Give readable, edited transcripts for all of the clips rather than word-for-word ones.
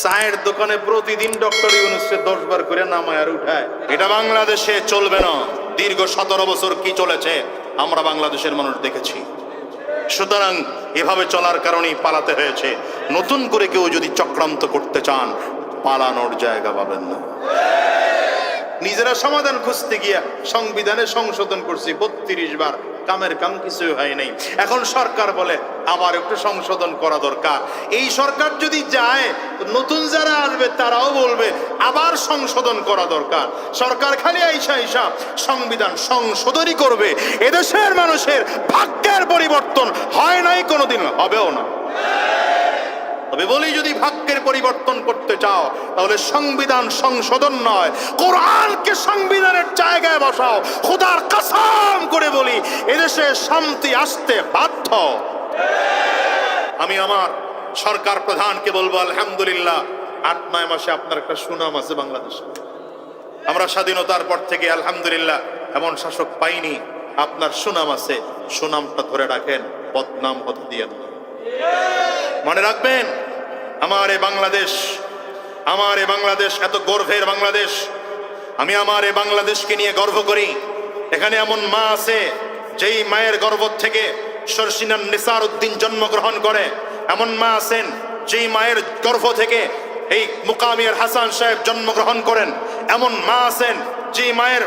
চায়ের দোকানে প্রতিদিন ডক্টর ইউনূসকে 10 বার করে নামায় আর উঠায়। এটা বাংলাদেশে চলবে না। দীর্ঘ 17 বছর কি চলেছে আমরা বাংলাদেশের মানুষ দেখেছি। সুতরাং এভাবে চলার কারণেই পালাতে হয়েছে। নতুন করে কেউ যদি চক্রান্ত করতে চান, পালানোর জায়গা পাবেন না। নিজেরা সমাধান খুঁজতে গিয়া সংবিধানে সংশোধন করছি 32 বার, কামের কাম কিছু হয় নাই। এখন সরকার বলে আবার একটু সংশোধন করা দরকার। এই সরকার যদি যায়, নতুন যারা আসবে তারাও বলবে আবার সংশোধন করা দরকার। সরকার খালি আইসা সংবিধান সংশোধনই করবে। এদেশের মানুষের ভাগ্যের পরিবর্তন হয় নাই, কোনোদিন হবেও না। তবে বলি, যদি ভাগ্যের পরিবর্তন করতে চাও তাহলে সংবিধান সংশোধন নয়, কোরআনকে সংবিধানের জায়গায় বসাও। খোদার কসম করে বলি, এদেশে শান্তি আসতে বাধ্য। আমি আমার সরকার প্রধানকে বলবো, আলহামদুলিল্লাহ 8-9 মাসে আপনার একটা সুনাম আছে বাংলাদেশে। আমরা স্বাধীনতার পর থেকে আলহামদুলিল্লাহ এমন শাসক পাইনি। আপনার সুনাম আছে, সুনামটা ধরে রাখেন, বদনাম হতে দিয়েন না। মনে রাখবেন, আমার এই বাংলাদেশ এত গর্বের বাংলাদেশ। আমি আমার এই বাংলাদেশকে নিয়ে গর্ব করি। এখানে এমন মা আছে যেই মায়ের গর্ভ থেকে শর্ষিনান নিসার উদ্দিন জন্মগ্রহণ করে। এমন মা আছেন যেই মায়ের গর্ভ থেকে এই মুকামিয়ার হাসান সাহেব জন্মগ্রহণ করেন। এমন মা আছেন যেই মায়ের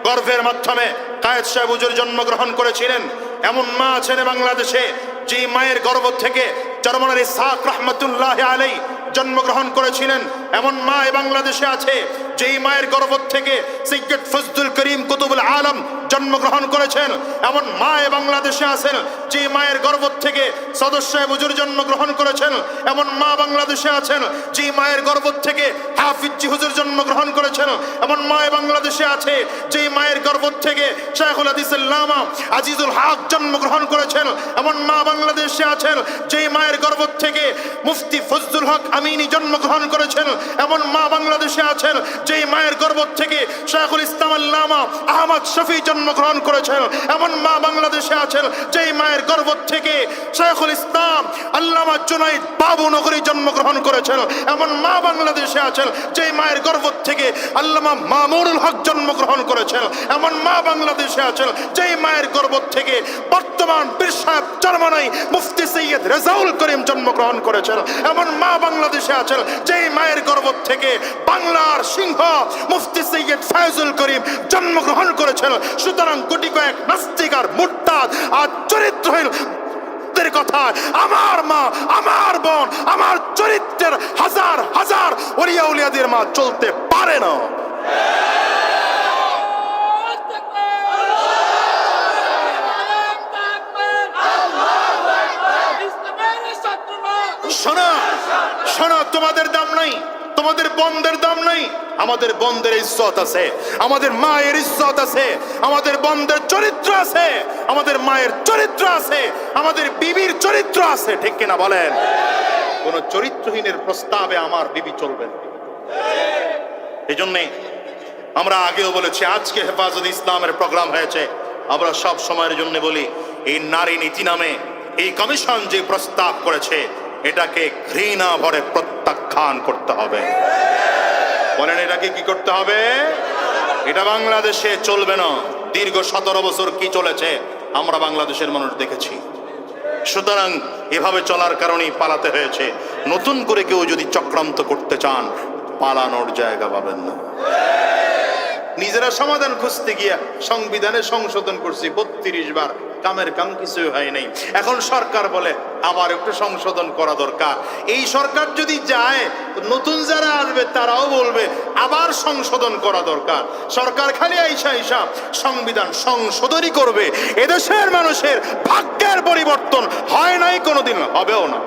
গর্ভের মাধ্যমে কায়েদ সাহেব হুজুর জন্মগ্রহণ করেছিলেন। এমন মা আছেন বাংলাদেশে যে মায়ের গর্ভ থেকে চরমনার ইসহাক রহমতুল্লাহ আলাই জন্মগ্রহণ করেছিলেন। এমন মা বাংলাদেশে আছে যেই মায়ের গর্ভ থেকে সৈয়দ ফজলুল করিম কুতুবুল আলম জন্মগ্রহণ করেছেন। এমন মা বাংলাদেশে আছেন যে মায়ের গর্ভ থেকে সদর সাহেব হুজুর জন্মগ্রহণ করেছেন। এমন মা বাংলাদেশে আছেন যে মায়ের গর্ভ থেকে হাফিজ হুজুর জন্মগ্রহণ করেছেন। এমন মা বাংলাদেশে আছে যে মায়ের গর্ভ থেকে শাইখুল হাদিস আল্লামা আজিজুল হক জন্মগ্রহণ করেছেন। এমন মা বাংলাদেশে আছেন যে মায়ের গর্ভ থেকে মুফতি ফজলুল হক আমিনী জন্মগ্রহণ করেছেন। এমন মা বাংলাদেশে আছেন যে মায়ের গর্ভ থেকে শাইখুল ইসলাম আল্লামা আহমদ শফি জন্মগ্রহণ করেছেন। এমন মা বাংলাদেশে আছেন যে মায়ের গর্ভ থেকে শাইখুল ইসলাম আল্লামা জুনাইদ বাবু নগরী জন্মগ্রহণ করেছেন। এমন মা বাংলাদেশে আছেন যে মায়ের গর্ভ থেকে আল্লামা মামুনুল হক জন্মগ্রহণ করেছেন। এমন মা বাংলাদেশে আছেন যে মায়ের গর্ভ থেকে বর্তমান পীর সাহেব চরমনাই মুফতি সৈয়দ রেজাউল করিম জন্মগ্রহণ করেছেন। এমন মা বাংলাদেশে আছেন যে মায়ের গর্ভ থেকে বাংলার সিংহ মুফতি সৈয়দ ফয়জুল করিম জন্মগ্রহণ করেছেন। সুতরাং কোটি কয়েক নাস্তিক আর মুরতাদ আর চরিত্রহীন কথা, আমার মা, আমার বোন, আমার চরিত্রের হাজার হাজার ওলিয়া উলিয়াদের মা চলতে পারে না। শোনো, তোমাদের দাম নাই, তোমাদের বন্ধের দাম নাই। আমাদের বন্ধের ইজ্জত আছে, আমাদের মায়ের ইজ্জত আছে, আমাদের বন্ধের চরিত্র আছে, আমাদের মায়ের চরিত্র আছে, আমাদের বিবির চরিত্র আছে। ঠিক কিনা বলেন? কোন চরিত্রহীনের প্রস্তাবে আমার বিবি চলবে না। এই জন্যে আমরা আগেও বলেছি, আজকে হেফাজত ইসলামের প্রোগ্রাম হয়েছে। আমরা সব সময়ের জন্য বলি, এই নারী নীতি নামে এই কমিশন যে প্রস্তাব করেছে এটাকে ঘৃণা ভরে প্রত্যাখ্যান করতে হবে। বলেন, এটাকে কি করতে হবে? এটা বাংলাদেশে চলবে না। দীর্ঘ 17 বছর কি চলেছে আমরা বাংলাদেশের মানুষ দেখেছি। সুতরাং এভাবে চলার কারণেই পালাতে হয়েছে। নতুন করে কেউ যদি চক্রান্ত করতে চান, পালানোর জায়গা পাবেন না। নিজেরা সমাধান খুঁজতে গিয়া সংবিধানে সংশোধন করছি 32 বার, কামের কাম কিছু হয় নাই। এখন সরকার বলে আবার একটু সংশোধন করা দরকার। এই সরকার যদি যায়, নতুন যারা আসবে তারাও বলবে আবার সংশোধন করা দরকার। সরকার খালি আইসা সংবিধান সংশোধনই করবে। এদেশের মানুষের ভাগ্যের পরিবর্তন হয় নাই, কোনোদিন হবেও না।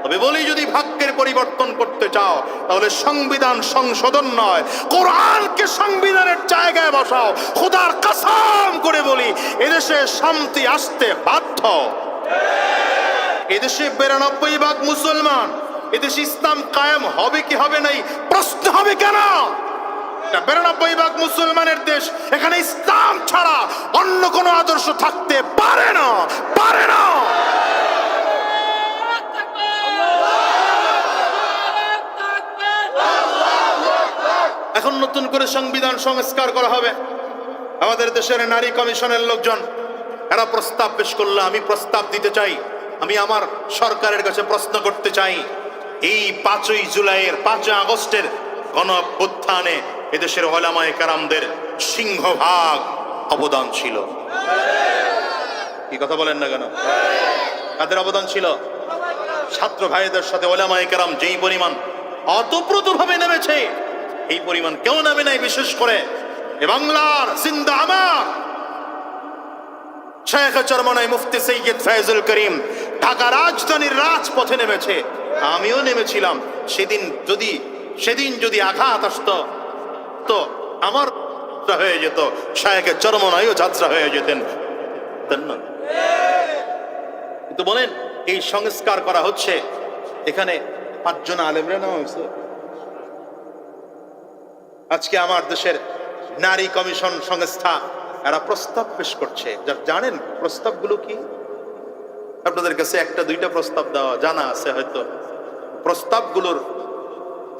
তবে বলি, যদি ভাগ্যের পরিবর্তন করতে চাও তাহলে সংবিধান সংশোধন নয়, কোরআনকে সংবিধানের জায়গায় বসাও। খোদার কসম করে বলি, এদেশে শান্তি আসতে বাধ্য। এদেশে 92% মুসলমান। এদেশে ইসলাম কায়েম হবে কি হবে নাই প্রশ্ন হবে কেন? 92% মুসলমানের দেশ। এখানে ইসলাম ছাড়া অন্য কোনো আদর্শ থাকতে পারে না, পারে না। এখন নতুন করে সংবিধান সংস্কার করা হবে। আমাদের দেশের নারী কমিশনের লোকজন এরা প্রস্তাব পেশ করলে আমি প্রস্তাব দিতে চাই, আমি আমার সরকারের কাছে প্রশ্ন করতে চাই, এই 5ই জুলাইয়ের 5 আগস্টের গণ অভ্যুত্থানে এদেশের ওলামায়ে কেরামদের সিংহভাগ অবদান ছিল। কি কথা বলেন না কেন? কাদের অবদান ছিল? ছাত্র ভাইদের সাথে ওলামায়ে কেরাম যেই পরিমাণ অতপ্রতভাবে নেমেছে, এই পরিমাণ কেউ নামে নাই। বিশেষ করে এ বাংলার জিন্দা আমার শেখ চরমনাই মুফতি সৈয়দ ফয়জুল করিম ঢাকা রাজধানীর রাজপথে নেমেছে, আমিও নেমেছিলাম। সেদিন যদি আঘাত আসতো তো আমার হয়ে যেত, শেখ চরমনাইও যাত্রা হয়ে যেতেন। কিন্তু বলেন, এই সংস্কার করা হচ্ছে, এখানে 5 জন আলেমরা নেওয়া হয়েছে। আজকে আমার দেশের নারী কমিশন সংস্থা এরা প্রস্তাব পেশ করছে। জানেন প্রস্তাবগুলো কি? আপনাদের কাছে 1-2টা প্রস্তাব দেওয়া জানা আছে হয়তো। প্রস্তাবগুলোর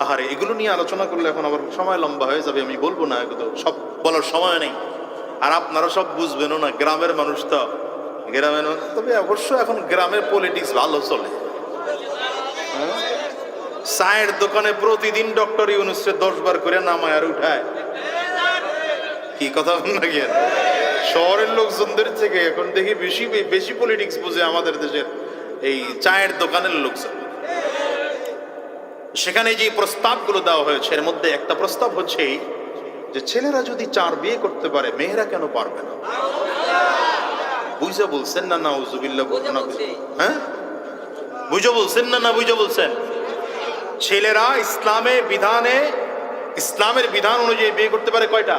আহারে এগুলো নিয়ে আলোচনা করলে এখন আবার সময় লম্বা হয়ে যাবে, আমি বলবো না, এগুলো সব বলার সময় নেই। আর আপনারা সব বুঝবেনও না, গ্রামের মানুষ তো, গ্রামের মানুষ। তবে অবশ্য এখন গ্রামের পলিটিক্স ভালো চলে। চায়ের দোকানে প্রতিদিন ডক্টর ইউনূসকে 10 বার করে নামায় আর উঠায়। কি কথা না গিয়ে শহরের লোকজনদের থেকে এখন দেখি বেশি পলিটিক্স বুঝে আমাদের দেশের এই চায়ের দোকানের লোকজন। সেখানে যে প্রস্তাবগুলো দেওয়া হয়েছে এর মধ্যে একটা প্রস্তাব হচ্ছে যে ছেলেরা যদি 4 বিয়ে করতে পারে, মেয়েরা কেন পারবে না? বুঝা বলছেন না? নাউজুবিল্লাহ। হ্যাঁ, বুঝা বলছেন না? বুঝা বলছেন? ছেলেরা ইসলামের বিধান অনুযায়ী বিয়ে করতে পারে কয়টা?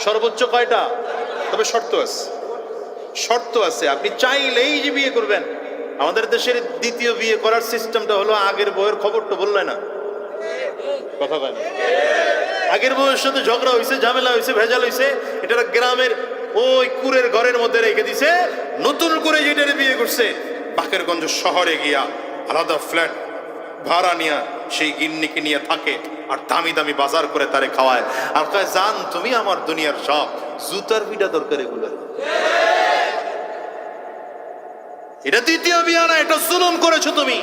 সর্বোচ্চ কয়টা? তবে শর্ত আছে। আপনি চাইলেই যে বিয়ে করবেন। আমাদের দেশের দ্বিতীয় বিয়ে করার সিস্টেমটা হলো আগের বউয়ের খবরটা বললে না, কথা বলেন। আগের বউয়ের সাথে ঝগড়া হয়েছে, ঝামেলা হয়েছে, ভেজাল হয়েছে, এটা গ্রামের ওই কুরের ঘরের মধ্যে রেখে দিছে। নতুন করে যেটারে বিয়ে করছে, বাকেরগঞ্জ শহরে গিয়া আলাদা ফ্ল্যাট ভাড়া নিয়ে সেই গিন্নিকে নিয়ে থাকে, আর দামি দামি বাজার করে তারে খাওয়ায়, আর কয় জান তুমি আমার দুনিয়ার সব। জুতার পিটা দরকার এগুলো। এটা দ্বিতীয় বিয়ে না, এটা জুলুম করেছো তুমি।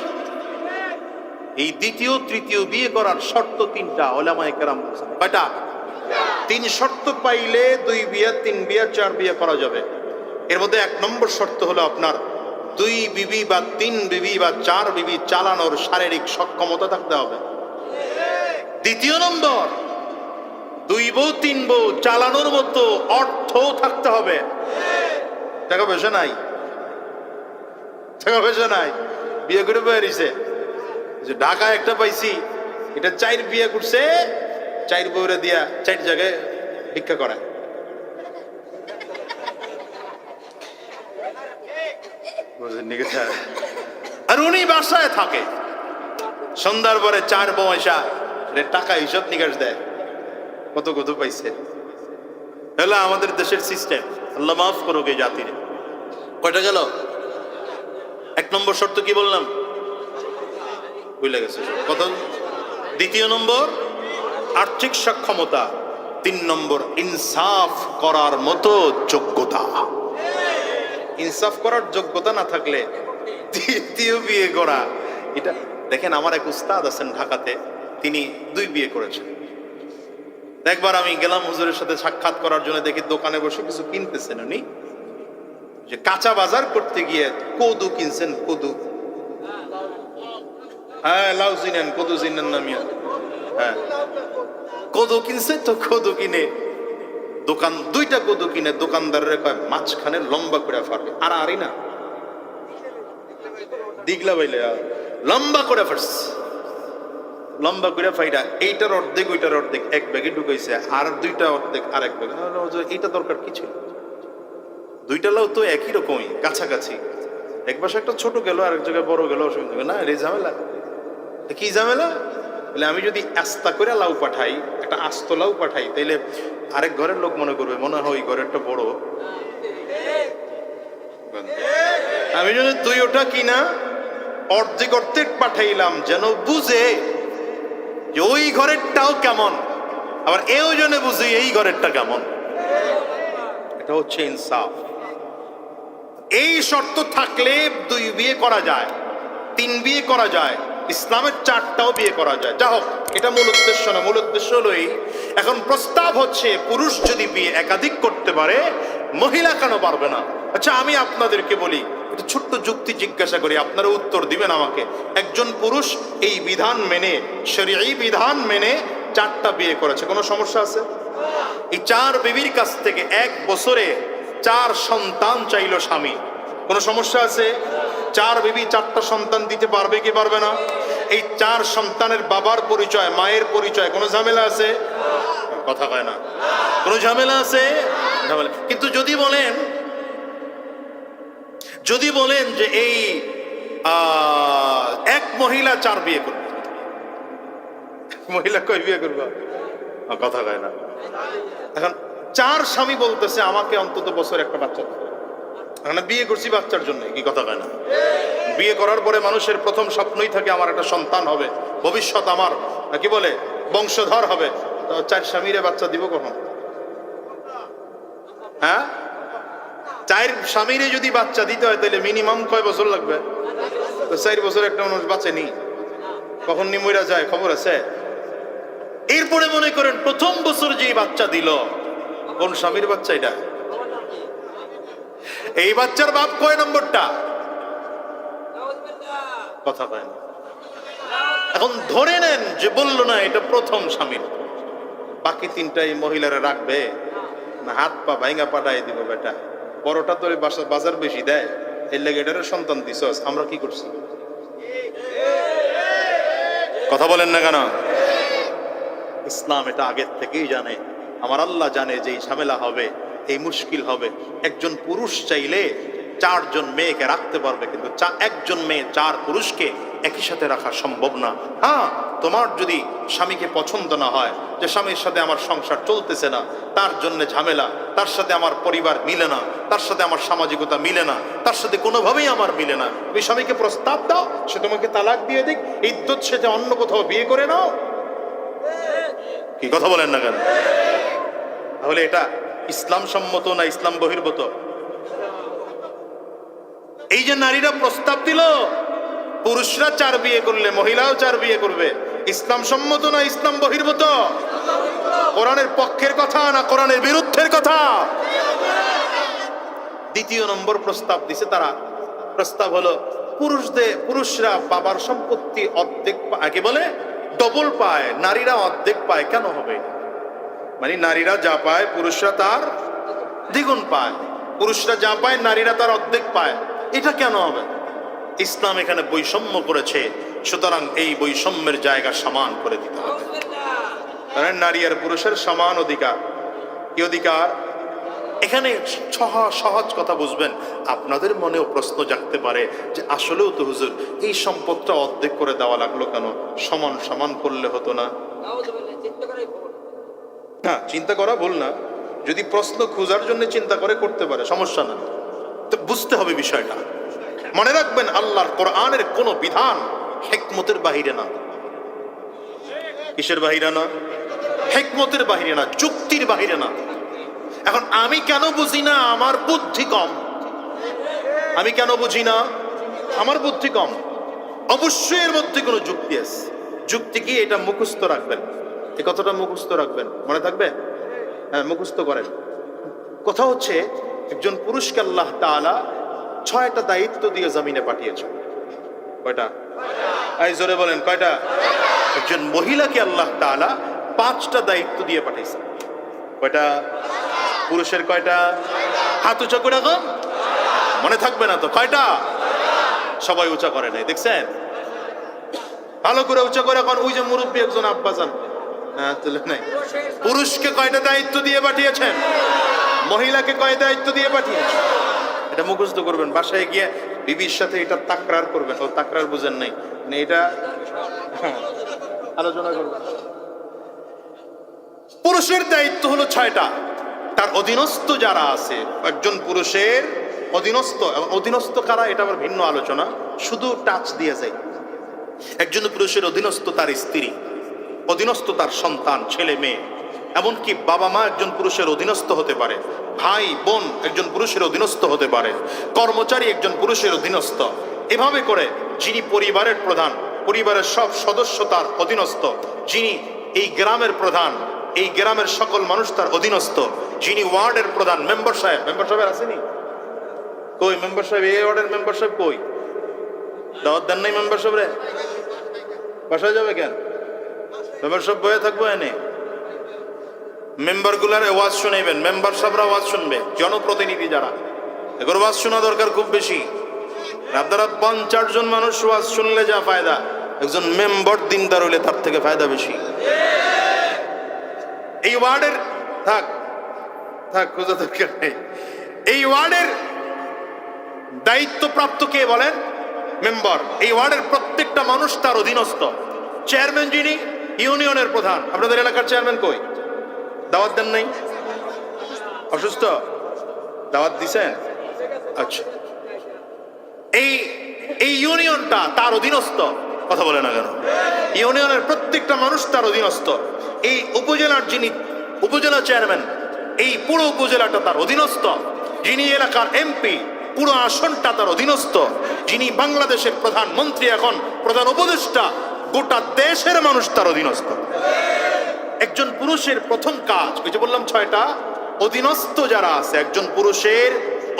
এই দ্বিতীয় তৃতীয় বিয়ে করার শর্ত 3টা। ওলামায়ে কেরাম বলেছেন কয়টা? 3 শর্ত পাইলে 2 বিয়ে, 3 বিয়ে, 4 বিয়ে করা যাবে। এর মধ্যে 1 নম্বর শর্ত হলো আপনার 2 বিবি বা 3 বিবি বা 4 বিবি চালানোর শারীরিক সক্ষমতা থাকতে হবে। দ্বিতীয় নম্বর, 2 বউ 3 বউ চালানোর মতো অর্থও থাকতে হবে। টাকা পয়সা নাই, বিয়ে করে বেরিয়েছে যে ঢাকায় একটা পাইছি, এটা 4 বিয়ে করছে, 4 বউরে দিয়া 4 জায়গায় ভিক্ষা করায়। আর উনি বাসায় থাকে, সন্ধ্যার পরে 4 বউ আসা টাকা হিসাব নিকাশ দেয়, কত কত পাইছে। হলো আমাদের দেশের সিস্টেম। আল্লাহ মাফ করুক এই জাতির। কয়টা গেল? 1 নম্বর শর্ত কি বললাম? ভুলে গেছে কত? দ্বিতীয় নম্বর আর্থিক সক্ষমতা। 3 নম্বর ইনসাফ করার মতো যোগ্যতা। ইনসাফ করার যোগ্যতা না থাকলে দ্বিতীয় বিয়ে করা, এটা দেখেন আমার এক উস্তাদ আছেন ঢাকাতে, তিনি 2 বিয়ে করেছেন। একবার আমি গেলাম হুজুরের সাথে সাক্ষাৎ করার জন্য, দেখি দোকানে বসে কিছু কিনতেছেন উনি। যে কাঁচা বাজার করতে গিয়ে কদু কিনছেন, কদু। হ্যাঁ, লাউ চিনেন, কদু চিনেন না মিয়া? হ্যাঁ, কদু কিনছে তো। কদু কিনে দোকান 2টা কদু কিনে দোকানদারের কয় মাঝখানে লম্বা করে ফাড়বে। আরই না দিগলা বাইলে লম্বা করে ফাড়ছে। লম্বা করে ফাইডা এইটার অর্ধেক ওইটার অর্ধেক 1 ব্যাগে ঢুকাইছে, আর 2টা অর্ধেক আরেক ব্যাগে। এইটা দরকার কি ছিল? 2টা লাউ তো একই রকমই, কাছাকাছি। এক পাশে একটা ছোট গেল, আরেক জায়গায় বড় গেল, অসুবিধা না। রে ঝামেলা কি ঝামেলা? বলে আমি যদি আস্তা করে লাউ পাঠাই, একটা আস্ত লাউ পাঠাই, তাইলে আরেক ঘরের লোক মনে করবে মনে হয় ওই ঘরেরটা বড়। আমি যদি 2 ওটা কিনা অর্ধেক অর্ধেক পাঠাইলাম, যেন বুঝে যে ওই ঘরেরটাও কেমন। আবার এও জন্য বুঝি এই ঘরেরটা কেমন। এটা হচ্ছে ইনসাফ। এই শর্ত থাকলে 2 বিয়ে করা যায়, 3 বিয়ে করা যায়, ইসলামের 4টাও বিয়ে করা যায়। যা হোক, এটা মূল উদ্দেশ্য না। মূল উদ্দেশ্য হলোই এখন প্রস্তাব হচ্ছে পুরুষ যদি বিয়ে একাধিক করতে পারে, মহিলা কেন পারবে না? আচ্ছা, আমি আপনাদেরকে বলি, একটা ছোট্ট যুক্তি জিজ্ঞাসা করি, আপনারা উত্তর দিবেন আমাকে। একজন পুরুষ এই বিধান মেনে, শরীয়ী বিধান মেনে 4টা বিয়ে করেছে, কোনো সমস্যা আছে? এই 4 বিবির কাছ থেকে 1 বছরে 4 সন্তান চাইলো স্বামী, কোনো সমস্যা আছে? 4 বিবি 4টা সন্তান দিতে পারবে কি পারবে না? এই 4 সন্তানের বাবার পরিচয়, মায়ের পরিচয়, কোনো ঝামেলা আছে? কথা কয় না। কোনো ঝামেলা আছে? ঝামেলা। কিন্তু যদি বলেন যে এই এক মহিলা 4 বিয়ে করবে, মহিলা কয় বিয়ে করবে? কথা কয় না। এখন 4 স্বামী বলতেছে আমাকে অন্তত বছর একটা বাচ্চা দাও। এখন বিয়ে করছি বাচ্চার জন্য, কি কথা কয় না? বিয়ে করার পরে মানুষের প্রথম স্বপ্নই থাকে আমার একটা সন্তান হবে, ভবিষ্যৎ আমার কি বলে বংশধর হবে। তো 4 স্বামীরে বাচ্চা দিব কখন? হ্যাঁ, 4 স্বামীরে যদি বাচ্চা দিতে হয় তাহলে মিনিমাম কয় বছর লাগবে? তো 4 বছর একটা মানুষ বাঁচেনি, কখন নিমইরা যায় খবর আছে? এরপরে মনে করেন প্রথম বছর যে বাচ্চা দিল, কোন স্বামীর বাচ্চা এটা? এই বাচ্চার বাপ কয় নম্বরটা? কথা কয় না। এখন ধরে নেন যে বললো না এটা প্রথম স্বামীর, বাকি 3টাই মহিলারা রাখবে না হাত পা ভাঙা পাঠাই দিব? বেটা বড়টা তোর বাজার বেশি দেয়, এর লেগে এটারও সন্তান দিছস, আমরা কি করছি? কথা বলেন না কেন? ইসলাম এটা আগের থেকেই জানে। আমার আল্লাহ জানে যে এই ঝামেলা হবে, এই মুশকিল হবে। একজন পুরুষ চাইলে 4 জন মেয়েকে রাখতে পারবে, কিন্তু একজন মেয়ে 4 পুরুষকে একই সাথে রাখা সম্ভব না। হ্যাঁ, তোমার যদি স্বামীকে পছন্দ না হয়, যে স্বামীর সাথে আমার সংসার চলতেছে না, তার জন্য ঝামেলা, তার সাথে আমার পরিবার মিলে না, তার সাথে আমার সামাজিকতা মিলে না, তার সাথে কোনোভাবেই আমার মিলে না, তুমি স্বামীকে প্রস্তাব দাও, সে তোমাকে তালাক দিয়ে দিক, ইদ্যত সেজে অন্য কোথাও বিয়ে করে নাও। কি কথা বলেন না কেন? তাহলে এটা ইসলাম সম্মত না ইসলাম বহির্ভূত? এই যে নারীরা প্রস্তাব দিল পুরুষরা 4 বিয়ে করলে মহিলাও 4 বিয়ে করবে, ইসলাম সম্মত না ইসলাম বহির্ভূত? কোরআনের পক্ষের কথা না কোরআনের বিরুদ্ধের কথা? দ্বিতীয় নম্বর প্রস্তাব দিছে তারা। প্রস্তাব হলো পুরুষরা বাবার সম্পত্তি অর্ধেক আগে বলে ডবল পায়, নারীরা অর্ধেক পায়। কেন হবে? মানে নারীরা যা পায় পুরুষরা তার দ্বিগুণ পায়, পুরুষরা যা পায় নারীরা তার অর্ধেক পায়। এটা কেন হবে? ইসলাম এখানে বৈষম্য করেছে, সুতরাং এই বৈষম্যের জায়গা সমান করে দিতে হবে। কারণ নারী আর পুরুষের সমান অধিকার। কি অধিকার? এখানে সহজ কথা বুঝবেন। আপনাদের মনেও প্রশ্ন জাগতে পারে যে আসলেও তো হুজুর এই সম্পদটা অর্ধেক করে দেওয়া লাগলো কেন? সমান সমান করলে হতো না? না, চিন্তা করা ভুল না। যদি প্রশ্ন খোঁজার জন্য চিন্তা করে করতে পারে, সমস্যা না। তো বুঝতে হবে বিষয়টা। মনে রাখবেন, আল্লাহর কোরআনের কোন বিধান হিকমতের বাহিরে না। কিসের বাহিরে না? হিকমতের বাহিরে না, যুক্তির বাহিরে না। এখন আমি কেন বুঝি না? আমার বুদ্ধি কম। আমি কেন বুঝি না? আমার বুদ্ধি কম। অবশ্যই এর মধ্যে কোনো যুক্তি আছে। যুক্তি কি? এটা মুখস্থ রাখবেন। এই কথাটা মুখস্থ রাখবেন, মনে থাকবে? হ্যাঁ, মুখস্থ করেন। কথা হচ্ছে একজন পুরুষকে আল্লাহ তাআলা 6টা দায়িত্ব দিয়ে জমিনে পাঠিয়েছে। কয়টা? এই জোরে বলেন, কয়টা? একজন মহিলাকে আল্লাহ তাআলা 5টা দায়িত্ব দিয়ে পাঠিয়েছে। কয়টা? পুরুষের কয়টা? হাত উঁচা করে এখন মনে থাকবে না তো? কয়টা? সবাই উঁচা করে নাই, দেখছেন? ভালো করে উঁচা করে এখন। ওই যে মুরব্বী একজন আব্বাজান, হ্যাঁ তুলে নাই। পুরুষকে কয়টা দায়িত্ব দিয়ে পাঠিয়েছেন? মহিলাকে কয় দায়িত্ব দিয়ে পাঠিয়েছেন? এটা মুখস্থ করবেন। বাসায় গিয়ে বিবির সাথে এটা তাকরার করবেন। ও তাকরার বুঝেন নাই, মানে এটা আলোচনা করবেন। পুরুষের দায়িত্ব হলো 6টা। তার অধীনস্থ যারা আছে, একজন পুরুষের অধীনস্থ, অধীনস্থ কারা এটা আবার ভিন্ন আলোচনা, শুধু টাচ দিয়ে যায়। একজন পুরুষের অধীনস্থ তার স্ত্রী, অধীনস্থ তার সন্তান, ছেলে মেয়ে, এমনকি বাবা মা একজন পুরুষের অধীনস্থ হতে পারে, ভাই বোন একজন পুরুষের অধীনস্থ হতে পারে, কর্মচারী একজন পুরুষের অধীনস্থ। এভাবে করে যিনি পরিবারের প্রধান, পরিবারের সব সদস্য তার অধীনস্থ, যিনি এই গ্রামের প্রধান, এই গ্রামের সকল মানুষ তার অধীনস্থ, যিনি ওয়ার্ডের প্রধান, মেম্বার সাহেব আসেনি কই? মেম্বার সাহেব, এই ওয়ার্ডের মেম্বার সাহেব কই? দাওয়াত দেন নাই মেম্বার সাহেব রে? বাসায় যাবে কেন? মেম্বার সাহেব বয়ে থাকবো এনে, মেম্বার গুলার ওয়াজ শুনাইবেন, মেম্বার সাহেবরা ওয়াজ শুনবে, জনপ্রতিনিধি যারা, এগুলো ওয়াজ শোনা দরকার খুব বেশি। আপনারা 50 জন মানুষ ওয়াজ শুনলে যা ফায়দা, একজন মেম্বার দিনদার হইলে তার থেকে ফায়দা বেশি। এই ওয়ার্ডের থাক থাক খোঁজা দরকার নেই। এই ওয়ার্ডের দায়িত্বপ্রাপ্ত কে বলেন? মেম্বার। এই ওয়ার্ডের প্রত্যেকটা মানুষ তার অধীনস্থ। চেয়ারম্যান যিনি ইউনিয়নের প্রধান। আপনাদের এলাকার চেয়ারম্যান কই? দাওয়াত দেন নাই? অসুস্থ? দাওয়াত দিছেন? আচ্ছা, এই ইউনিয়নটা তার অধীনস্থ। কথা বলে না কেন? ইউনিয়নের প্রত্যেকটা মানুষ তার অধীনস্থ। এই উপজেলার যিনি উপজেলা চেয়ারম্যান, এই পুরো উপজেলাটা তার অধীনস্থ। যিনি এলাকার এমপি, পুরো আসনটা তার অধীনস্থ। যিনি বাংলাদেশের প্রধানমন্ত্রী, এখন প্রধান উপদেষ্টা, গোটা দেশের মানুষ তার অধীনস্থ। একজন পুরুষের প্রথম কাজ, ওই যে বললাম 6টা, অধীনস্থ যারা আছে, একজন পুরুষের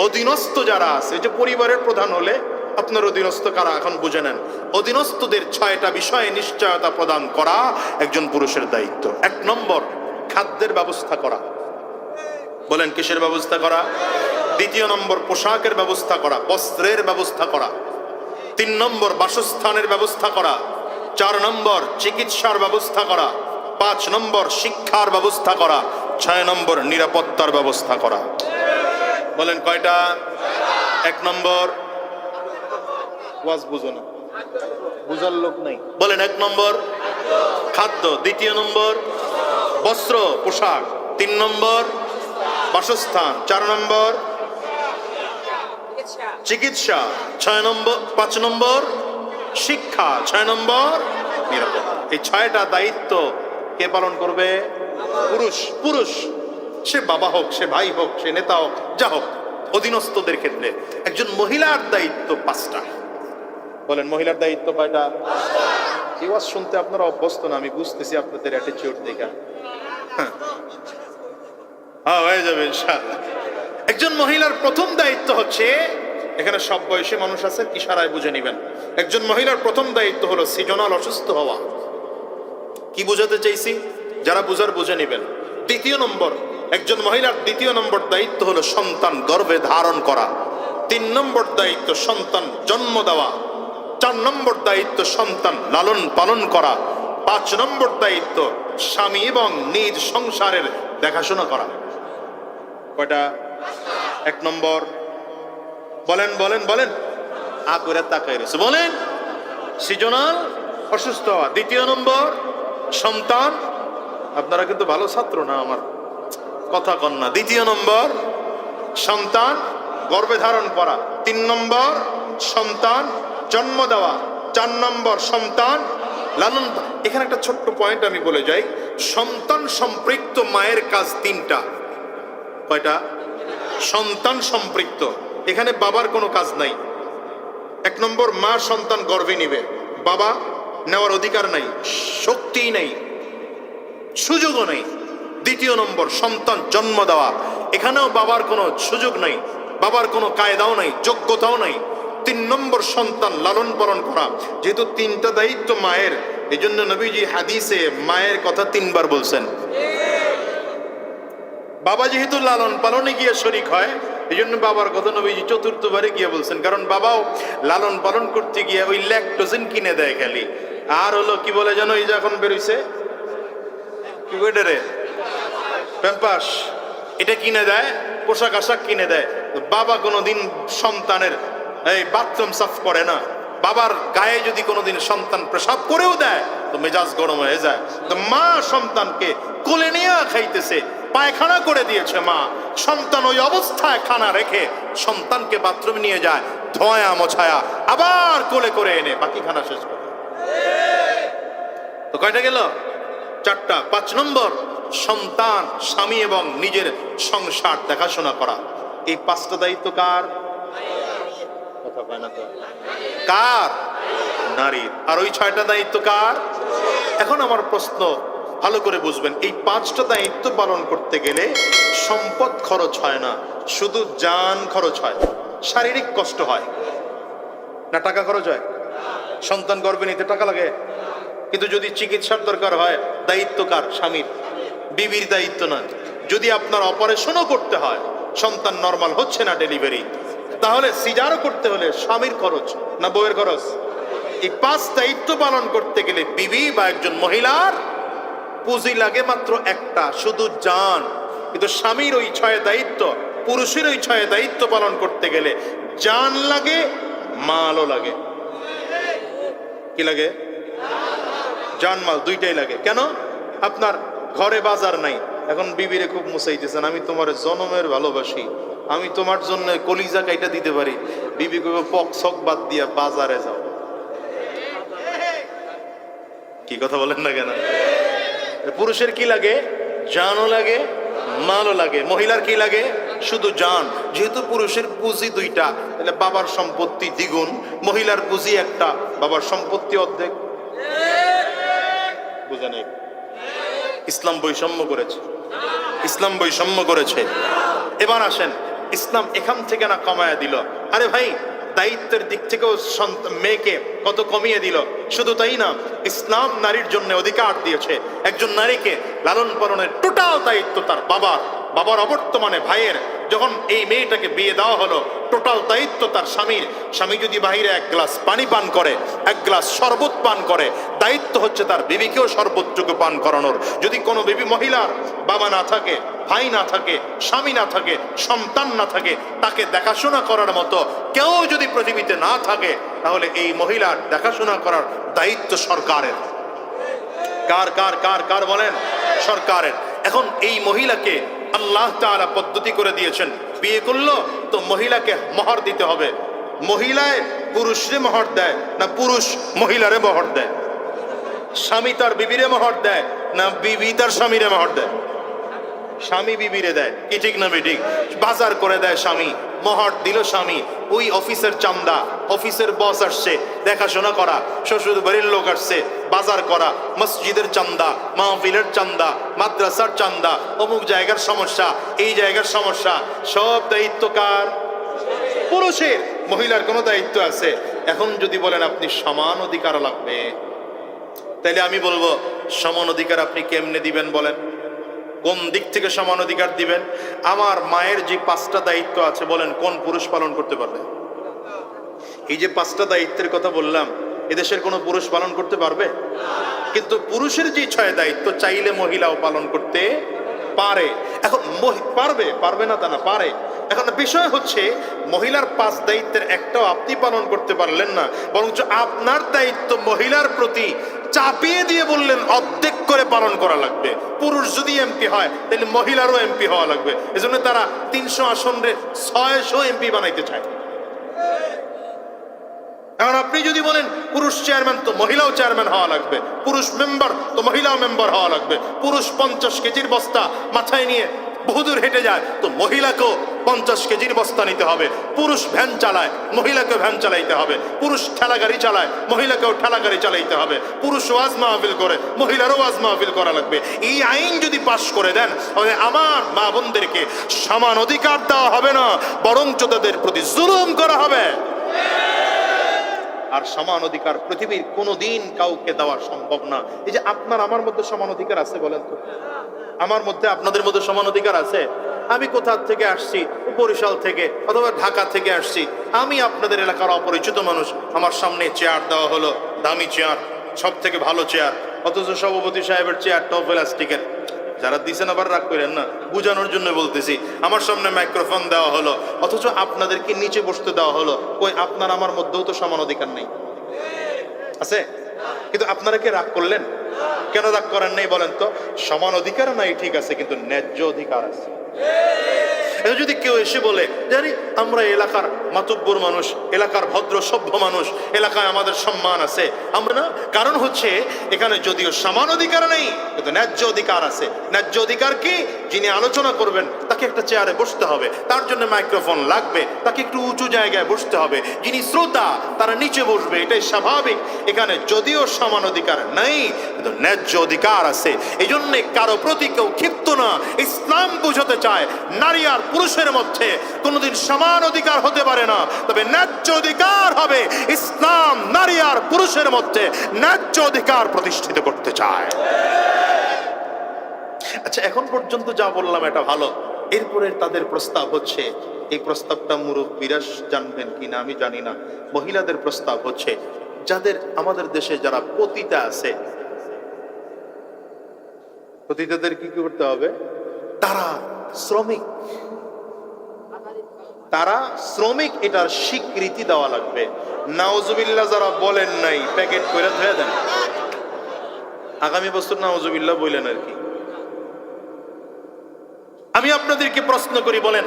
অধীনস্থ যারা আছে, যে পরিবারের প্রধান হলে আপনার অধীনস্থ কারা এখন বুঝে নেন। অধীনস্থদের 6টা বিষয়ে নিশ্চয়তা প্রদান করা একজন পুরুষের দায়িত্ব। 1 নম্বর, খাদ্যের ব্যবস্থা করা। বলেন কিসের ব্যবস্থা করা? 2 নম্বর, পোশাকের ব্যবস্থা করা, বস্ত্রের ব্যবস্থা করা। 3 নম্বর, বাসস্থানের ব্যবস্থা করা। 4 নম্বর, চিকিৎসার ব্যবস্থা করা। 5 নম্বর, শিক্ষার ব্যবস্থা করা। 6 নম্বর, নিরাপত্তার ব্যবস্থা করা। বলেন কয়টা? 1 নম্বর, ওয়াজ বুঝো না, বুঝার লোক নাই। বলেন 1 নম্বর খাদ্য, 2 নম্বর বস্ত্র পোশাক, 3 নম্বর বাসস্থান, 4 নম্বর চিকিৎসা, 5 নম্বর শিক্ষা, 6 নম্বর নিরাপত্তা। এই 6টা দায়িত্ব কে পালন করবে? পুরুষ। সে বাবা হোক, সে ভাই হোক, সে নেতা হোক, যা হোক। অধীনস্থদের ক্ষেত্রে একজন মহিলার দায়িত্ব 5টা। বলেন মহিলার দায়িত্ব কয়টা? এই ওয়াজ শুনতে আপনারা অভ্যস্ত না, আমি বুঝতেছি আপনাদের অ্যাটিটিউড দেখে। হ্যাঁ, হয়ে যাবে ইনশাআল্লাহ। একজন মহিলার প্রথম দায়িত্ব হচ্ছে, এখানে সব বয়সী মানুষ আছেন, ইশারায় বুঝে নেবেন। একজন মহিলার প্রথম দায়িত্ব হলো সিজনাল অসুস্থ হওয়া। কি বুঝাতে চাইছি? যারা বুঝার বুঝে নেবেন। 2 নম্বর, একজন মহিলার 2 নম্বর দায়িত্ব হলো সন্তান গর্ভে ধারণ করা। 3 নম্বর দায়িত্ব সন্তান জন্ম দেওয়া। 4 নম্বর দায়িত্ব সন্তান লালন পালন করা। 5 নম্বর দায়িত্ব স্বামী এবং নিজ সংসারের দেখাশোনা করা। কয়টা? 1 নম্বর। বলেন বলেন বলেন, করে তাকাই রয়েছে, বলেন সিজনাল অসুস্থ হওয়া। 2 নম্বর সন্তান, আপনারা কিন্তু ভালো ছাত্র না, আমার কথা কন না। 2 নম্বর সন্তান গর্ভে ধারণ করা। 3 নম্বর সন্তান জন্ম দেওয়া। 4 নম্বর সন্তান লালন। এখানে একটা ছোট্ট পয়েন্ট আমি বলে যাই, সন্তান সম্পৃক্ত মায়ের কাজ 3টা। কয়টা? সন্তান সম্পৃক্ত, এখানে বাবার কোনো কাজ নাই। 1 নম্বর, মা সন্তান গর্ভে নিবে, বাবা নেওয়ার অধিকার নাই, শক্তিই নেই, সুযোগও নেই। 2 নম্বর সন্তান জন্ম দেওয়া, এখানেও বাবার কোনো সুযোগ নেই, বাবার কোনো কায়দাও নেই, যোগ্যতাও নেই। 3 নম্বর সন্তান লালন পালন করা। যেহেতু 3টা দায়িত্ব মায়ের, এই জন্য নবীজি হাদিসে মায়ের কথা 3 বার বলছেন। বাবা যেহেতু লালন পালনে গিয়ে শরীক হয়, এই জন্য বাবার কথা নবীজি 4র্থবারে গিয়ে বলছেন। কারণ বাবাও লালন পালন করতে গিয়ে ওই ল্যাকটোজেন কিনে দেয় খালি, আর হলো কি বলে যেন, এই যে এখন বেরোইছে কি বলে রে, প্যাম্পাস, এটা কিনে দেয়, পোশাক আশাক কিনে দেয়। বাবা কোনোদিন সন্তানের এই বাথরুম সাফ করে না। বাবার গায়ে যদি কোনোদিন সন্তান পেশাব করেও দেয় তো মেজাজ গরম হয়ে যায়। তো মা সন্তানকে কোলে নিয়ে খাইতেছে, পায়খানা করে দিয়েছে মা, সন্তান ওই অবস্থায় খানা রেখে সন্তানকে বাথরুমে নিয়ে যায়, ধোয়া মোছায়া আবার কোলে করে এনে বাকি খানা শেষ করে। তো কয়টা গেল? 4টা। 5 নম্বর সন্তান, স্বামী এবং নিজের সংসার দেখাশোনা করা। এই 5টা দায়িত্ব কার? কথা কয় না তো। কার? নারীর। আর ওই 6টা দায়িত্ব কার? এখন আমার প্রশ্ন ভালো করে বুঝবেন, এই 5টা দায়িত্ব পালন করতে গেলে সম্পদ খরচ হয় না, শুধু জান খরচ হয়, শারীরিক কষ্ট হয় না, টাকা খরচ হয়? সন্তান গর্ভে নিতে টাকা লাগে, কিন্তু যদি চিকিৎসার দরকার হয় দায়িত্ব কার? স্বামীর, বিবির দায়িত্ব না। যদি আপনার অপারেশনও করতে হয়, সন্তান নরমাল হচ্ছে না, ডেলিভারি, তাহলে সিজারও করতে হলে স্বামীর খরচ না বউয়ের খরচ? এই 5 দায়িত্ব পালন করতে গেলে বিবি বা একজন মহিলার পুঁজি লাগে মাত্র একটা, শুধু জান। কিন্তু স্বামীর ওই 6 দায়িত্ব, পুরুষের ওই 6 দায়িত্ব পালন করতে গেলে জান লাগে, মালও লাগে। কি লাগে? জান মাল দুইটাই লাগে। কেন? আপনার ঘরে বাজার নাই, এখন বিবিরে খুব মুসাইতেছেন, আমি তোমার জনমের ভালোবাসি, আমি তোমার জন্য কলিজা কাইটা দিতে পারি। বিবি কইবে পক সক বাদ দিয়া বাজারে যাও। কি কথা বলেন না কেন? পুরুষের কি লাগে? জানও লাগে, মালও লাগে। মহিলার কি লাগে? শুধু জান। যেহেতু পুরুষের পুঁজি 2টা, তাহলে বাবার সম্পত্তি দ্বিগুণ, মহিলার পুঁজি একটা, বাবার সম্পত্তি অর্ধেক। বুঝে নাই? ইসলাম বৈষম্য করেছে, ইসলাম বৈষম্য করেছে। এবার আসেন, ইসলাম এখান থেকে না কমায়া দিল? আরে ভাই, দায়িত্বের দিক থেকেও মেয়েকে কত কমিয়ে দিল। শুধু তাই না, ইসলাম নারীর জন্য অধিকার দিয়েছে। একজন নারীকে লালন পালনের টোটাল দায়িত্ব তার বাবার, বাবার অবর্তমানে ভাইয়ের। যখন এই মেয়েটাকে বিয়ে দেওয়া হলো, টোটাল দায়িত্ব তার স্বামীর। স্বামী যদি বাহিরে 1 গ্লাস পানি পান করে, 1 গ্লাস শরবত পান করে, দায়িত্ব হচ্ছে তার বিবিকেও শরবতটুকু পান করানোর। যদি কোনো বিবি মহিলার বাবা না থাকে, ভাই না থাকে, স্বামী না থাকে, সন্তান না থাকে, তাকে দেখাশোনা করার মতো কেউ যদি পৃথিবীতে না থাকে, তাহলে এই মহিলার দেখাশোনা করার দায়িত্ব সরকারের। কার কার কার কার বলেন? সরকারের। এখন এই মহিলাকে আল্লাহ তাআলা পদ্ধতি করে দিয়েছেন, বিয়ে করলো তো মহিলাকে মোহর দিতে হবে। মহিলায় পুরুষরে মোহর দেয় না পুরুষ মহিলারে মোহর দেয়? স্বামী তার বিবিরে মোহর দেয় না বিবি তার স্বামীরে মোহর দেয়? স্বামী বিবিরে দেয়। কি ঠিক না বেঠিক? বাজার করে দেয় স্বামী, মোহর দিল স্বামী। ওই অফিসের চান্দা, অফিসের বস আসছে দেখাশোনা করা, শ্বশুর বাড়ির লোক আসছে বাজার করা, মসজিদের চান্দা, মাহফিলের চান্দা, মাদ্রাসার চান্দা, অমুক জায়গার সমস্যা, এই জায়গার সমস্যা, সব দায়িত্ব কার? পুরুষের। মহিলার কোনো দায়িত্ব আছে? এখন যদি বলেন আপনি সমান অধিকার লাগবে, তাইলে আমি বলবো সমান অধিকার আপনি কেমনে দিবেন বলেন? কোন দিক থেকে সমান অধিকার দিবেন? আমার মায়ের যে 5টা দায়িত্ব আছে, বলেন কোন পুরুষ পালন করতে পারবে? এই যে 5টা দায়িত্বের কথা বললাম, এদেশের কোনো পুরুষ পালন করতে পারবে? কিন্তু পুরুষের যে 6 দায়িত্ব চাইলে মহিলাও পালন করতে পারে। এখন পারবে, পারবে না তা না, পারে। এখন বিষয় হচ্ছে, মহিলার 5 দায়িত্বের একটাও আপনি পালন করতে পারলেন না, বরঞ্চ আপনার দায়িত্ব মহিলার প্রতি চাপিয়ে দিয়ে বললেন অর্ধেক করে পালন করা লাগবে। পুরুষ যদি এমপি হয়, তাহলে মহিলারও এমপি হওয়া লাগবে। এজন্য তারা 300 আসনে 600 এমপি বানাইতে চায়। এখন আপনি যদি বলেন পুরুষ চেয়ারম্যান, তো মহিলাও চেয়ারম্যান হওয়া লাগবে। পুরুষ মেম্বার, তো মহিলাও মেম্বার হওয়া লাগবে। পুরুষ 50 কেজির বস্তা মাথায় নিয়ে বহুদূর হেঁটে যায়, তো মহিলাকেও 50 কেজির বস্তা নিতে হবে। পুরুষ ভ্যান চালায়, মহিলাকে ভ্যান চালাইতে হবে। পুরুষ ঠেলা গাড়ি চালায়, মহিলাকেও ঠেলা গাড়ি চালাইতে হবে। পুরুষ ওয়াজ মাহফিল করে, মহিলারও ওয়াজ মাহফিল করা লাগবে। এই আইন যদি পাশ করে দেন, তাহলে আমার মা বোনদেরকে সমান অধিকার দেওয়া হবে না, বরঞ্চ তাদের প্রতি জুলুম করা হবে। আর সমান অধিকার পৃথিবীর কোনোদিন কাউকে দেওয়া সম্ভব না। এই যে আপনার আমার মধ্যে সমান অধিকার আছে বলেন তো? আমার মধ্যে আপনাদের মধ্যে সমান অধিকার আছে? আমি কোথা থেকে আসছি, বরিশাল থেকে অথবা ঢাকা থেকে আসছি, আমি আপনাদের এলাকার অপরিচিত মানুষ, আমার সামনে চেয়ার দেওয়া হলো, দামি চেয়ার, সব থেকে ভালো চেয়ার, অথচ সভাপতি সাহেবের চেয়ারটাও প্লাস্টিকের। যারা দিছেন আবার রাগ করেন না, বুঝানোর জন্য বলতেছি। আমার সামনে মাইক্রোফোন দেওয়া হলো, অথচ আপনাদেরকে নিচে বসতে দেওয়া হলো। কই, আপনার আমার মধ্যেও তো সমান অধিকার নেই? আছে? কিন্তু আপনারা কি রাগ করলেন? কেন রাগ করেন নাই বলেন তো? সমান অধিকার নাই ঠিক আছে, কিন্তু ন্যায্য অধিকার আছে। এখন যদি কেউ এসে বলে জানি আমরা এলাকার মাতব্বর মানুষ, এলাকার ভদ্র সভ্য মানুষ, এলাকায় আমাদের সম্মান আছে, আমরা না, কারণ হচ্ছে এখানে যদিও সমান অধিকার নেই কিন্তু ন্যায্য অধিকার আছে। ন্যায্য অধিকার কি? যিনি আলোচনা করবেন তাকে একটা চেয়ারে বসতে হবে, তার জন্য মাইক্রোফোন লাগবে, তাকে একটু উঁচু জায়গায় বসতে হবে। যিনি শ্রোতা তারা নিচে বসবে, এটাই স্বাভাবিক। এখানে যদিও সমান অধিকার নেই কিন্তু ন্যায্য অধিকার আছে। এই জন্য কারো প্রতি কেউ ক্ষিপ্ত না। ইসলাম বুঝাতে চায় নারী আর পুরুষের মধ্যে কোনোদিন সমান অধিকার হতে পারে না, তবে ন্যায্য অধিকার হবে। ইসলাম নারী আর পুরুষের মধ্যে ন্যায্য অধিকার প্রতিষ্ঠিত করতে চায়। আচ্ছা, এখন পর্যন্ত যা বললাম এটা ভালো। এরপরে তাদের প্রস্তাব হচ্ছে, এই প্রস্তাবটা মুরব্বীরা জানবেন কিনা আমি জানি না, মহিলাদের প্রস্তাব হচ্ছে যাদের আমাদের দেশে যারা পতিতা আছে, পতিতাদের কি করতে হবে? তারা শ্রমিক, তারা শ্রমিক, এটার স্বীকৃতি দেওয়া লাগবে। নাউজুবিল্লাহ যারা বলেন নাই প্যাকেট করে ধুয়ে দেন, আগামী বছর নাউজুবিল্লাহ বললেন আর কি। আমি আপনাদেরকে প্রশ্ন করি, বলেন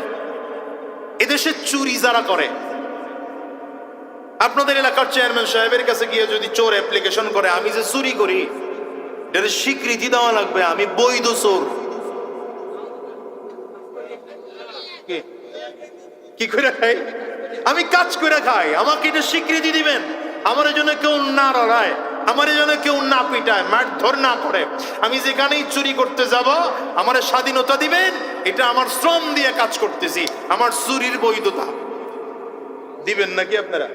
এদেশে চুরি যারা করে, আপনাদের এলাকার চেয়ারম্যান সাহেবের কাছে গিয়ে যদি চোর অ্যাপ্লিকেশন করে আমি যে চুরি করি এর স্বীকৃতি দেওয়া লাগবে, আমি বৈধ চোর। কি করে খাই? আমি কাজ করে খাই, আমাকে এটা স্বীকৃতি দিবেন। আমার জন্য কেউ না লড়ায়, আমার জন্য কেউ না পিটায়, মারধর না করে, আমি যেখানেই চুরি করতে যাব আমার স্বাধীনতা দিবেন। এটা আমার শ্রম দিয়ে কাজ করতেছি, আমার চুরির বৈধতা দিবেন নাকি আপনারা?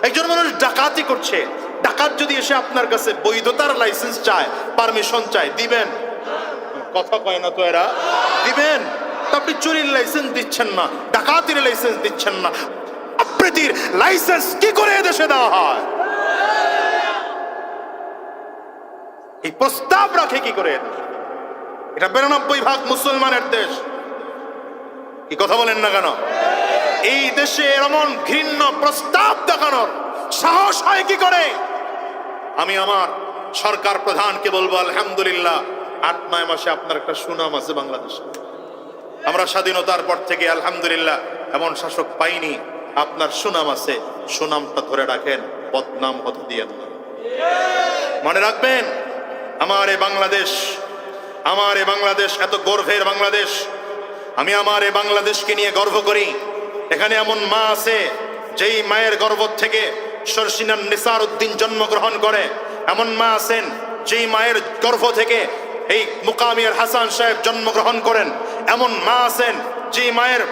একজন মানুষ ডাকাতি করছে, ডাকাত যদি এসে আপনার কাছে বৈধতার লাইসেন্স চায়, পারমিশন চায়, দিবেন? কথা কয় না তো এরা, দিবেন? আপনি চুরির লাইসেন্স দিচ্ছেন না, ডাকাতির লাইসেন্স দিচ্ছেন না, আবৃত্তির লাইসেন্স কি করে এদেশে দেওয়া হয়? এই প্রস্তাব রাখে কি করে? এটা 92% মুসলমানের দেশ। কি কথা বলেন না কেন? এই দেশে এমন ঘৃণ্য প্রস্তাব দেখানোর সাহস হয় কি করে? আমি আমার সরকার প্রধানকে বলবো আলহামদুলিল্লাহ 8-9 মাসে আপনার একটা সুনাম আছে বাংলাদেশে। আমরা স্বাধীনতার পর থেকে আলহামদুলিল্লাহ এমন শাসক পাইনি, আপনার সুনাম আছে, সুনামটা ধরে রাখেন, বদনাম হতে দিয়েন না। মনে রাখবেন আমার এই বাংলাদেশ, আমার এই বাংলাদেশ এত গর্বের বাংলাদেশ। আমি আমার এই বাংলাদেশকে নিয়ে গর্ব করি। এখানে এমন মা আছে যেই মায়ের গর্ভ থেকে শর্ষিনান নিসার উদ্দিন জন্মগ্রহণ করে, এমন মা আছেন যেই মায়ের গর্ভ থেকে এই মুকামিয়ার হাসান সাহেব জন্মগ্রহণ করেন, এমন মা আছেন যে মায়ের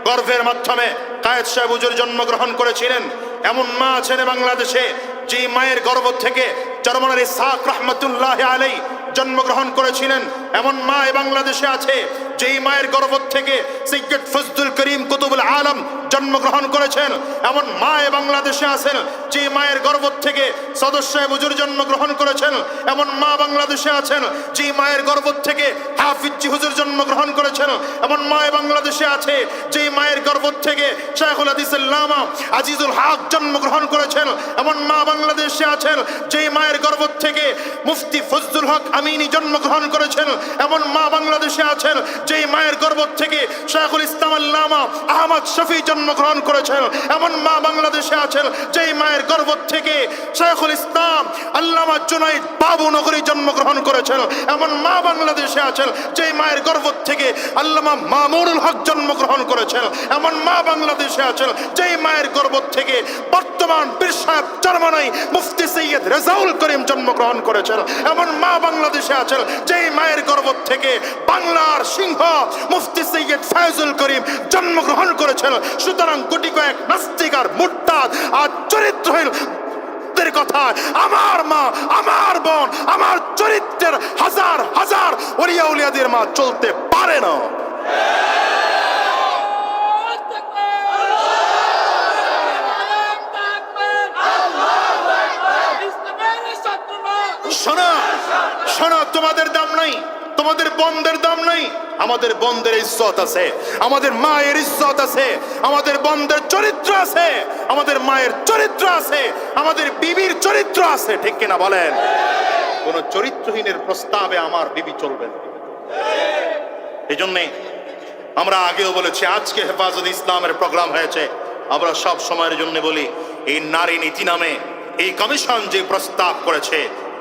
গর্ভের মাধ্যমে কায়েদ সাহেব হুজুর জন্মগ্রহণ করেছিলেন, এমন মা আছেন বাংলাদেশে যে মায়ের গর্ভ থেকে চরমনার ইসহাক রহমতুল্লাহ আলাইহি জন্মগ্রহণ করেছিলেন, এমন মা এই বাংলাদেশে আছে যেই মায়ের গর্ভ থেকে সৈয়দ ফজলুল করিম কুতুবুল আলম জন্মগ্রহণ করেছেন, এমন মা এই বাংলাদেশে আছেন যে মায়ের গর্ভ থেকে সদর সাহেব হুজুর জন্মগ্রহণ করেছেন, এমন মা বাংলাদেশে আছেন যে মায়ের গর্ভ থেকে হাফিজ হুজুর জন্মগ্রহণ করেছেন, এমন মা এই বাংলাদেশে আছে যে মায়ের গর্ভ থেকে শাইখুল হাদিস আল্লামা আজিজুল হক জন্মগ্রহণ করেছেন, এমন মা বাংলাদেশে আছেন যে মায়ের গর্ভ থেকে মুফতি ফজলুল হক আমিনী জন্মগ্রহণ করেছেন, এমন মা বাংলাদেশে আছেন যে মায়ের গর্ভ থেকে শাইখুল ইসলাম আল্লামা আহমদ শফি জন্মগ্রহণ করেছেন, এমন মা বাংলাদেশে আছেন যে মায়ের গর্ভ থেকে শাইখুল ইসলাম আল্লামা জুনাইদ বাবু নগরী জন্মগ্রহণ করেছেন, এমন মা বাংলাদেশে আছেন যে মায়ের গর্ভ থেকে আল্লামা মামুনুল হক জন্মগ্রহণ করেছেন, এমন মা বাংলাদেশে আছেন যে মায়ের গর্ভ থেকে বর্তমান পীর সাহেব চরমনাই মুফতি সৈয়দ রেজাউল করিম জন্মগ্রহণ করেছেন, এমন মা বাংলাদেশে আছেন যে মায়ের গর্ভ থেকে বাংলার সিংহ মুফতি সৈয়দ ফয়জুল করিম জন্মগ্রহণ করেছেন। সুতরাং কোটি কয়েক নাস্তিক আর মুরতাদ আর চরিত্রহীন কথা, আমার মা, আমার বোন, আমার চরিত্রের হাজার হাজার ওলিয়া উলিয়াদের মা চলতে পারে না। শোনা শোনা, তোমাদের দাম নাই, তোমাদের বন্ধের দাম নাই, আমাদের বন্ধের ইজ্জত আছে, আমাদের মায়ের ইজ্জত আছে, আমাদের বন্ধের চরিত্র আছে, আমাদের মায়ের চরিত্র আছে, আমাদের বিবির চরিত্র আছে, ঠিক কিনা বলেন? কোন চরিত্রহীনের প্রস্তাবে আমার বিবি চলবে না। এই জন্যে আমরা আগেও বলেছি, আজকে হেফাজত ইসলামের প্রোগ্রাম হয়েছে, আমরা সব সময়ের জন্য বলি, এই নারী নীতি নামে এই কমিশন যে প্রস্তাব করেছে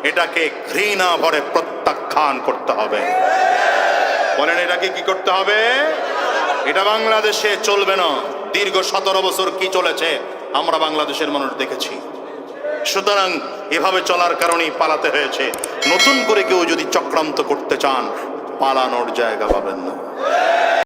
এটাকে ঘৃণা ভরে প্রত্যাখ্যান করতে হবে। বলেন এটাকে কি করতে হবে? এটা বাংলাদেশে চলবে না। দীর্ঘ 17 বছর কি চলেছে আমরা বাংলাদেশের মানুষ দেখেছি। সুতরাং এভাবে চলার কারণেই পালাতে হয়েছে। নতুন করে কেউ যদি চক্রান্ত করতে চান, পালানোর জায়গা পাবেন না।